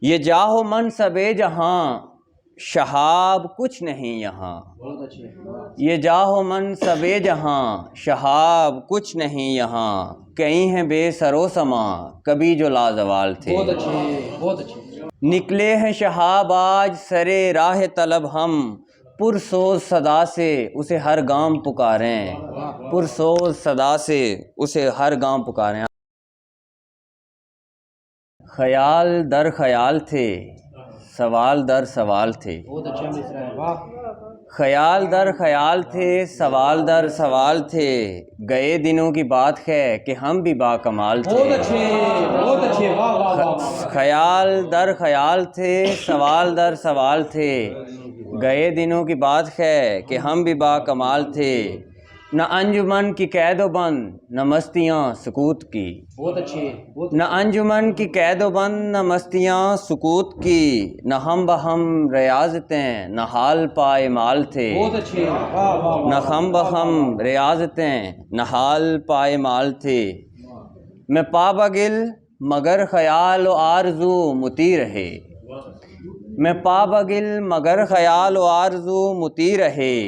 یہ جاہ منصب جہاں شہاب کچھ نہیں یہاں، یہ جاہ منصب جہاں شہاب کچھ نہیں یہاں، کئی ہیں بے سر و سما کبھی جو لازوال تھے۔ بہت اچھے نکلے ہیں شہاب آج سرے راہ طلب ہم، پرسوز صدا سے اسے ہر گام پکاریں، پرسوز صدا سے اسے ہر گام پکاریں۔ خیال در خیال تھے، سوال در سوال تھے، بہت اچھا مصرع ہے، واہ۔ خیال در خیال تھے، سوال در سوال تھے، گئے دنوں کی بات ہے کہ ہم بھی با کمال تھے۔ بہت اچھے واہ واہ واہ۔ خیال در خیال تھے، سوال در سوال تھے، گئے دنوں کی بات ہے کہ ہم بھی با کمال تھے۔ نہ انجمن کی قید و بند نہ مستیاں سکوت کی، بہت اچھے نہ انجمن کی قید و بند نہ مستیاں سکوت کی، نہ ہم بہم ریاضتیں نہ حال پائے مال تھے۔ بہت اچھے واہ واہ۔ نہ ہم بہم ریاضتیں نہ حال پائے مال تھے۔ میں پا بگل مگر خیال و آرزو متی رہے، میں پا بگل مگر خیال و آرزو متی رہے،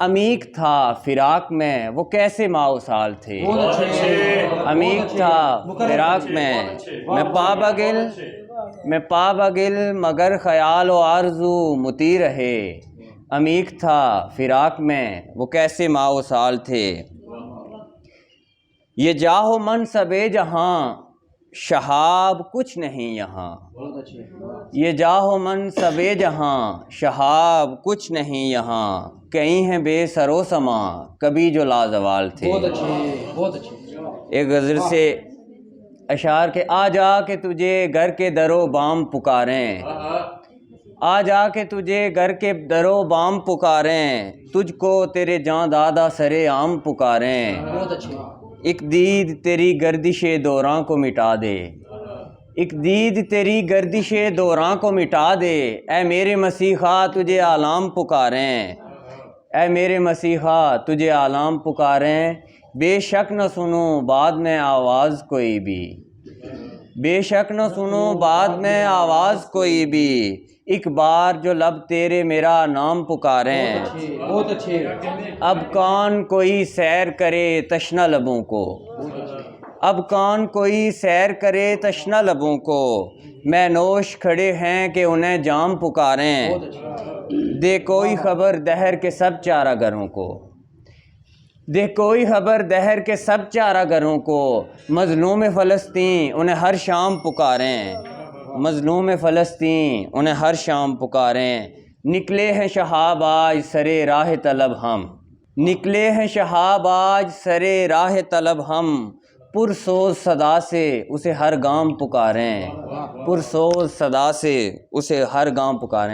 عمیق تھا فراق میں وہ کیسے ماہ و سال تھے۔ عمیق تھا فراق میں پا بگل مگر خیال و آرزو متی رہے، عمیق تھا فراق میں وہ کیسے ماہ و سال تھے۔ یہ جاہ و منصب جہاں شہاب کچھ نہیں یہاں، یہ جاہ و منصب جہاں شہاب کچھ نہیں یہاں، کئی ہیں بے سر و سما کبھی جو لازوال تھے۔ بہت اچھے۔ ایک غزل سے اشعار کے آ جا کے تجھے گھر کے در و بام پکاریں، آ جا کے تجھے گھر کے در و بام پکاریں، تجھ کو تیرے جاں دادا سرے عام پکاریں، بہت اچھے۔ ایک دید تیری گردش دوراں کو مٹا دے، ایک دید تیری گردش دوراں کو مٹا دے، اے میرے مسیحا تجھے آلام پکاریں، اے میرے مسیحا تجھے آلام پکاریں، بے شک نہ سنو بعد میں آواز کوئی بھی، بے شک نہ سنو بعد میں آواز کوئی بھی، ایک بار جو لب تیرے میرا نام پکاریں، بہت اچھے۔ اب کون کوئی سیر کرے تشنہ لبوں کو، اب کون کوئی سیر کرے تشنہ لبوں کو، میں نوش کھڑے ہیں کہ انہیں جام پکاریں، دے کوئی خبر دہر کے سب چارہ گروں کو، دے کوئی خبر دہر کے سب چارہ گروں کو، مظلوم فلسطین انہیں ہر شام پکاریں، مظلوم فلسطین انہیں ہر شام پکاریں، نکلے ہیں شہاب آج سرے راہ طلب ہم، نکلے ہیں شہاب آج سرے راہ طلب ہم، پرسوز صدا سے اسے ہر گام پکاریں، پرسوز صدا سے اسے ہر گام پکاریں۔